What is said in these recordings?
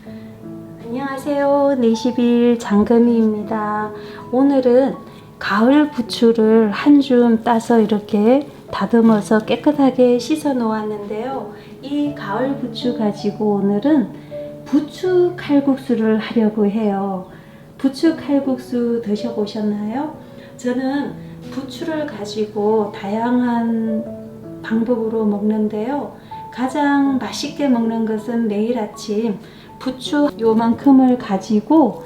안녕하세요. 40일 장금이입니다. 오늘은 가을 부추를 한 줌 따서 이렇게 다듬어서 깨끗하게 씻어 놓았는데요. 이 가을 부추 가지고 오늘은 부추 칼국수를 하려고 해요. 부추 칼국수 드셔보셨나요? 저는 부추를 가지고 다양한 방법으로 먹는데요. 가장 맛있게 먹는 것은 매일 아침 부추 요만큼을 가지고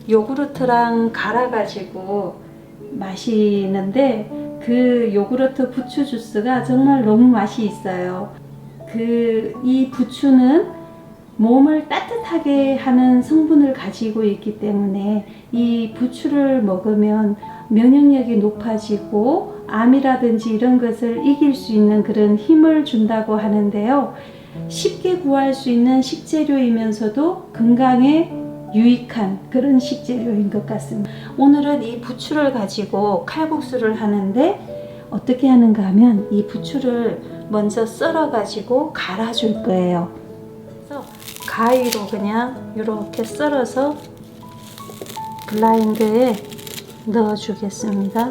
요구르트랑 갈아 가지고 마시는데, 그 요구르트 부추 주스가 정말 너무 맛이 있어요. 이 부추는 몸을 따뜻하게 하는 성분을 가지고 있기 때문에 이 부추를 먹으면 면역력이 높아지고 암이라든지 이런 것을 이길 수 있는 그런 힘을 준다고 하는데요. 쉽게 구할 수 있는 식재료이면서도 건강에 유익한 그런 식재료인 것 같습니다. 오늘은 이 부추를 가지고 칼국수를 하는데 어떻게 하는가 하면 이 부추를 먼저 썰어 가지고 갈아 줄 거예요. 그래서 가위로 그냥 이렇게 썰어서 블라인드에 넣어 주겠습니다.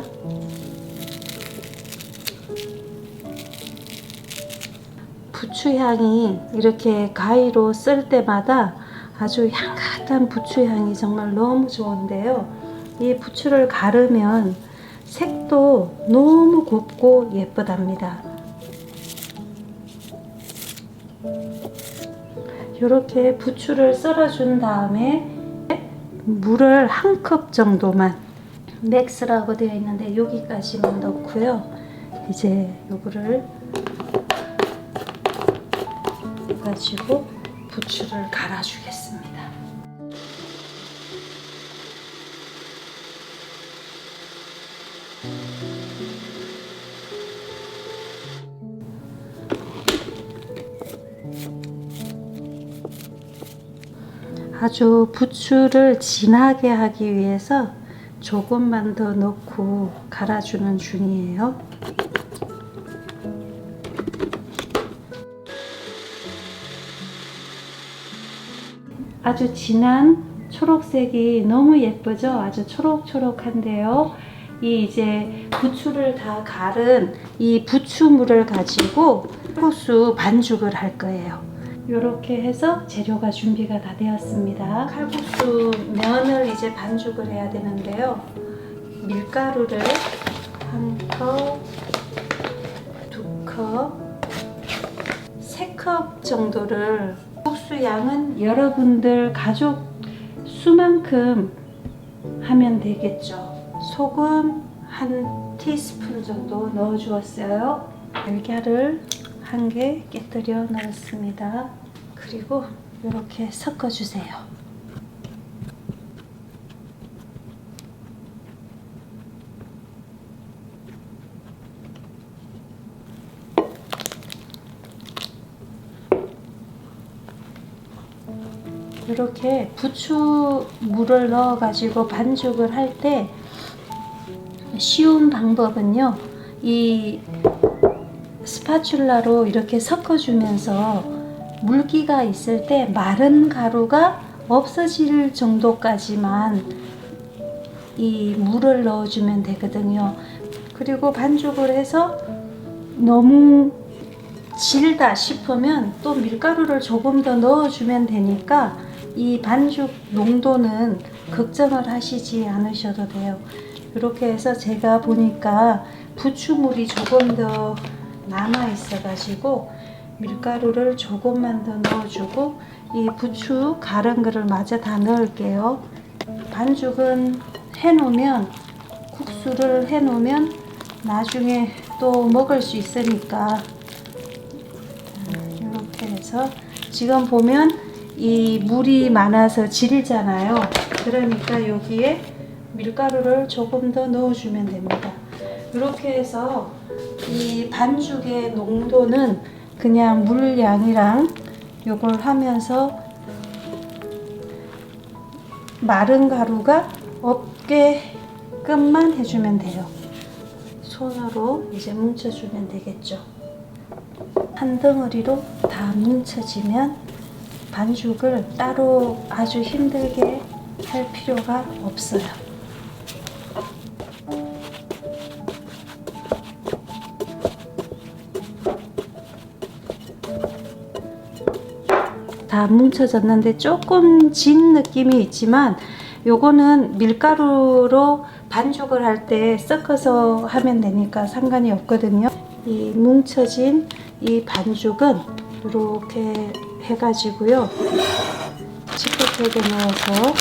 부추향이 이렇게 가위로 썰 때마다 아주 향긋한 부추향이 정말 너무 좋은데요. 이 부추를 가르면 색도 너무 곱고 예쁘답니다. 이렇게 부추를 썰어준 다음에 물을 한 컵 정도만, 맥스라고 되어 있는데 여기까지만 넣고요. 이제 요거를 가지고 부추를 갈아주겠습니다. 아주 부추를 진하게 하기 위해서 조금만 더 넣고 갈아주는 중이에요. 아주 진한 초록색이 너무 예쁘죠? 아주 초록초록한데요. 이제 부추를 다 갈은 이 부추물을 가지고 칼국수 반죽을 할 거예요. 이렇게 해서 재료가 준비가 다 되었습니다. 칼국수 면을 이제 반죽을 해야 되는데요. 밀가루를 한 컵, 두 컵, 세 컵 정도를, 국수 양은 여러분들 가족 수만큼 하면 되겠죠. 소금 한 티스푼 정도 넣어 주었어요. 달걀을 한 개 깨뜨려 넣었습니다. 그리고 이렇게 섞어 주세요. 이렇게 부추 물을 넣어 가지고 반죽을 할 때 쉬운 방법은요, 이 스파츌라로 이렇게 섞어주면서 물기가 있을 때 마른 가루가 없어질 정도까지만 이 물을 넣어주면 되거든요. 그리고 반죽을 해서 너무 질다 싶으면 또 밀가루를 조금 더 넣어주면 되니까 이 반죽 농도는 걱정을 하시지 않으셔도 돼요. 이렇게 해서 제가 보니까 부추물이 조금 더 남아 있어 가지고 밀가루를 조금만 더 넣어주고 이 부추 갈은 거를 마저 다 넣을게요. 반죽은 해놓으면, 국수를 해놓으면 나중에 또 먹을 수 있으니까 이렇게 해서, 지금 보면 이 물이 많아서 질잖아요. 그러니까 여기에 밀가루를 조금 더 넣어주면 됩니다. 이렇게 해서 이 반죽의 농도는 그냥 물 양이랑 요걸 하면서 마른 가루가 없게끔만 해주면 돼요. 손으로 이제 뭉쳐주면 되겠죠. 한 덩어리로 다 뭉쳐지면 반죽을 따로 아주 힘들게 할 필요가 없어요. 다 뭉쳐졌는데 조금 진 느낌이 있지만 요거는 밀가루로 반죽을 할 때 섞어서 하면 되니까 상관이 없거든요. 이 뭉쳐진 이 반죽은 이렇게 해가지고요, 지퍼백에 넣어서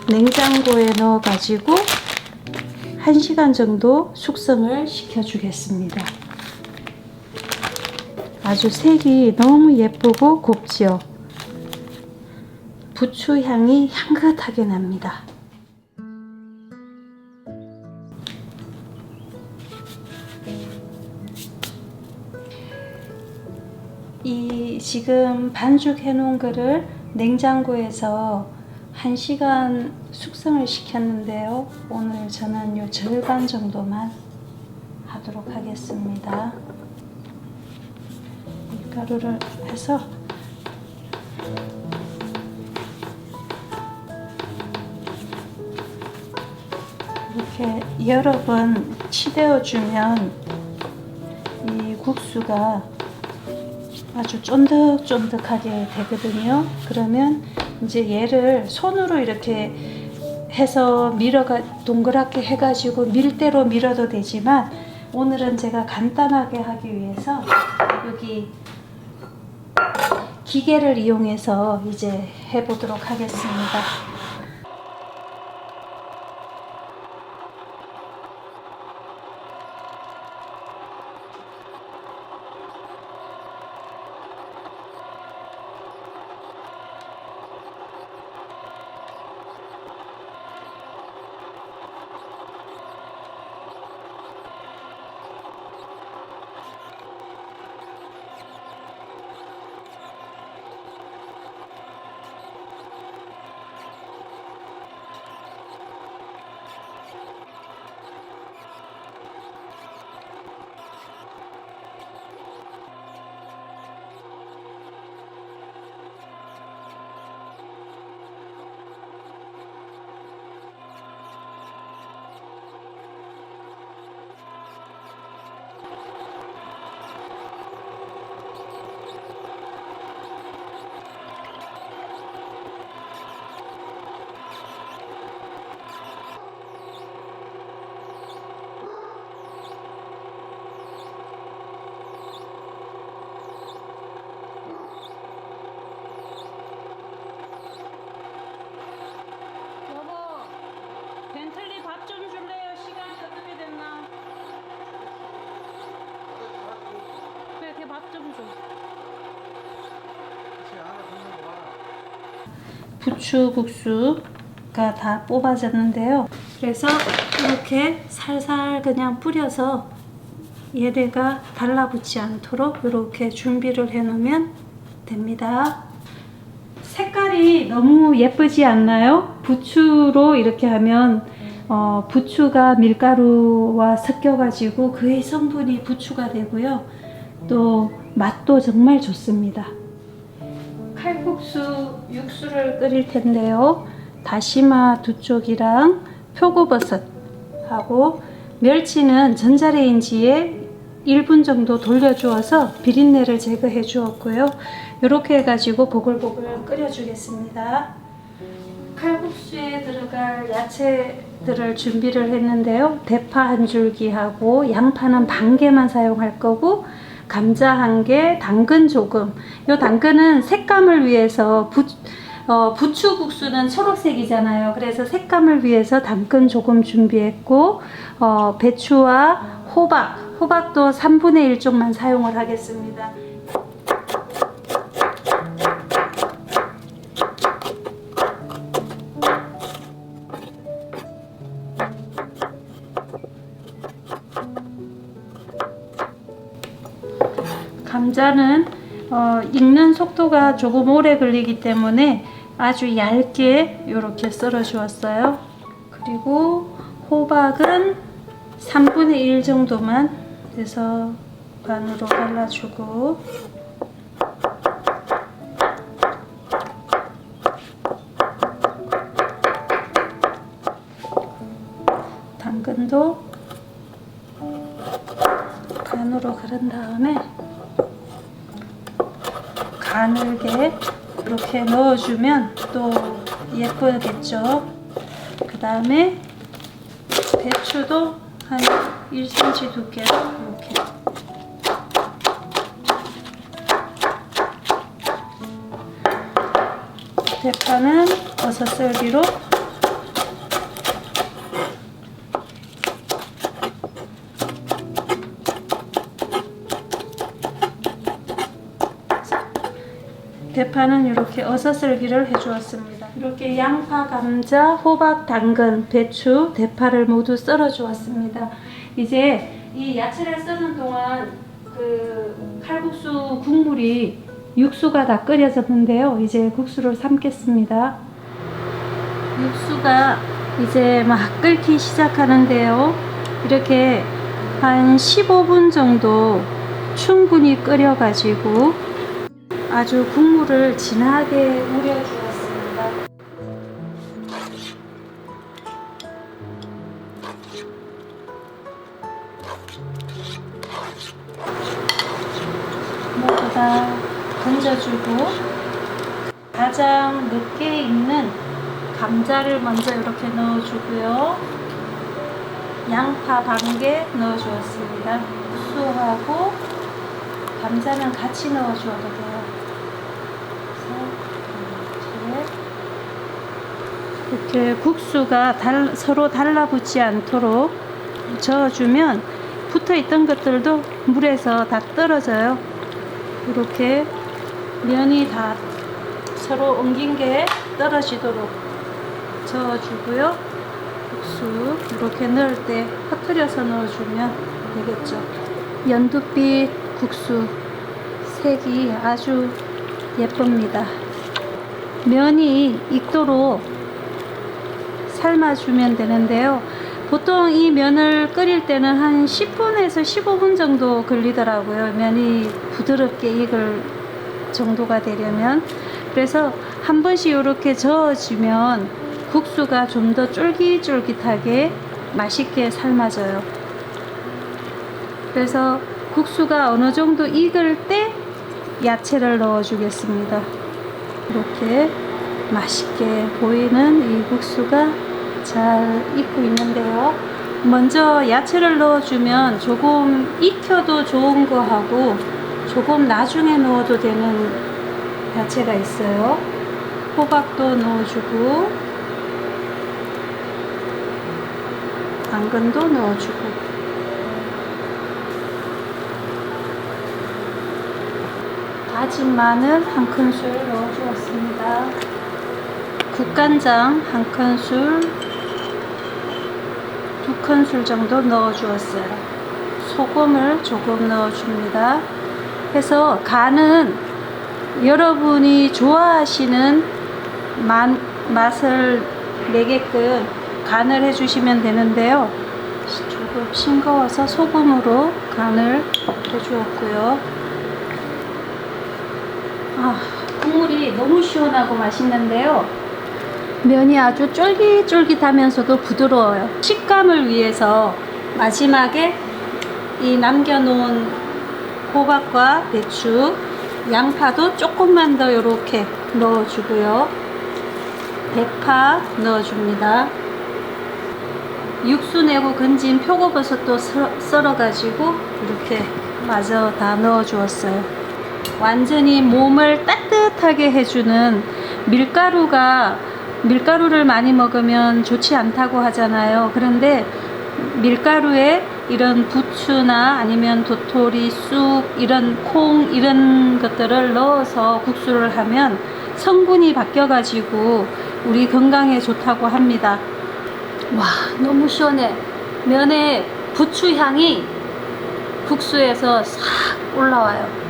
냉장고에 넣어가지고 1시간 정도 숙성을 시켜주겠습니다. 아주 색이 너무 예쁘고 곱지요. 부추 향이 향긋하게 납니다. 이 지금 반죽해 놓은 거를 냉장고에서 1시간 숙성을 시켰는데요. 오늘 저는 요 절반 정도만 하도록 하겠습니다. 밀가루를 해서 이렇게 여러 번 치대어 주면 이 국수가 아주 쫀득쫀득하게 되거든요. 그러면 이제 얘를 손으로 이렇게 해서 동그랗게 해가지고 밀대로 밀어도 되지만, 오늘은 제가 간단하게 하기 위해서 여기 기계를 이용해서 이제 해보도록 하겠습니다. 벤틀리 밥 좀 줄래요? 시간이 어떻게 됐나? 그래, 걔 밥 좀 줘. 부추국수가 다 뽑아졌는데요. 그래서 이렇게 살살 그냥 뿌려서 얘네가 달라붙지 않도록 이렇게 준비를 해 놓으면 됩니다. 색깔이 너무 예쁘지 않나요? 부추로 이렇게 하면 부추가 밀가루와 섞여가지고 그의 성분이 부추가 되고요. 또 맛도 정말 좋습니다. 칼국수 육수를 끓일 텐데요. 다시마 2쪽이랑 표고버섯하고 멸치는 전자레인지에 1분 정도 돌려주어서 비린내를 제거해 주었고요. 이렇게 해가지고 보글보글 끓여주겠습니다. 칼국수에 들어갈 야채들을 준비를 했는데요. 대파 1줄기하고 양파는 반 개만 사용할 거고, 감자 1개, 당근 조금. 이 당근은 색감을 위해서 부추국수는 초록색이잖아요. 그래서 색감을 위해서 당근 조금 준비했고, 배추와 호박도 3분의 1 쪽만 사용을 하겠습니다. 감자는 익는 속도가 조금 오래 걸리기 때문에 아주 얇게 이렇게 썰어 주었어요. 그리고 호박은 3분의 1 정도만 해서 반으로 잘라주고, 양분도 반으로 그른 다음에 가늘게 이렇게 넣어주면 또 예쁘겠죠. 그 다음에 배추도 한 1cm 두께로 이렇게 대파는 버섯 썰기로 대파는 이렇게 어슷썰기를 해주었습니다. 이렇게 양파, 감자, 호박, 당근, 배추, 대파를 모두 썰어 주었습니다. 이제 이 야채를 썰는 동안 그 칼국수 국물이 육수가 다 끓여졌는데요. 이제 국수를 삶겠습니다. 육수가 이제 막 끓기 시작하는데요. 이렇게 한 15분 정도 충분히 끓여 가지고 아주 국물을 진하게 우려 주었습니다. 모두 다 건져주고 가장 늦게 익는 감자를 먼저 이렇게 넣어주고요. 양파 반개 넣어주었습니다. 국수하고 감자는 같이 넣어주어도 돼요. 이렇게 국수가 서로 달라붙지 않도록 저어주면 붙어있던 것들도 물에서 다 떨어져요. 이렇게 면이 다 서로 엉긴 게 떨어지도록 저어주고요. 국수 이렇게 넣을 때 퍼뜨려서 넣어주면 되겠죠. 연두빛 국수 색이 아주 예쁩니다. 면이 익도록 삶아주면 되는데요. 보통 이 면을 끓일 때는 한 10분에서 15분 정도 걸리더라고요. 면이 부드럽게 익을 정도가 되려면. 그래서 한 번씩 이렇게 저어주면 국수가 좀 더 쫄깃쫄깃하게 맛있게 삶아져요. 그래서 국수가 어느 정도 익을 때 야채를 넣어 주겠습니다. 이렇게 맛있게 보이는 이 국수가 잘 익고 있는데요. 먼저 야채를 넣어주면 조금 익혀도 좋은 거 하고 조금 나중에 넣어도 되는 야채가 있어요. 호박도 넣어주고 당근도 넣어주고 다진 마늘 한 큰술 넣어주었습니다. 국간장 한 큰술, 2큰술 정도 넣어주었어요. 소금을 조금 넣어줍니다. 해서 간은 여러분이 좋아하시는 맛을 내게끔 간을 해주시면 되는데요. 조금 싱거워서 소금으로 간을 해주었고요. 국물이 너무 시원하고 맛있는데요. 면이 아주 쫄깃쫄깃하면서도 부드러워요. 식감을 위해서 마지막에 이 남겨놓은 호박과 배추, 양파도 조금만 더 이렇게 넣어주고요. 대파 넣어줍니다. 육수 내고 건진 표고버섯도 썰어가지고 이렇게 마저 다 넣어주었어요. 완전히 몸을 따뜻하게 해주는 밀가루를 많이 먹으면 좋지 않다고 하잖아요. 그런데 밀가루에 이런 부추나 아니면 도토리, 쑥, 이런 콩 이런 것들을 넣어서 국수를 하면 성분이 바뀌어 가지고 우리 건강에 좋다고 합니다. 와, 너무 시원해. 면에 부추 향이 국수에서 싹 올라와요.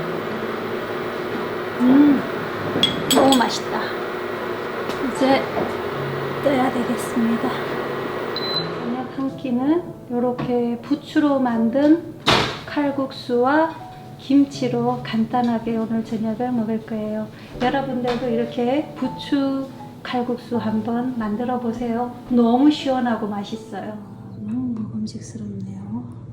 너무 맛있다. 이제 떠야 되겠습니다. 저녁 한 끼는 이렇게 부추로 만든 칼국수와 김치로 간단하게 오늘 저녁을 먹을 거예요. 여러분들도 이렇게 부추 칼국수 한번 만들어 보세요. 너무 시원하고 맛있어요. 먹음직스럽네요.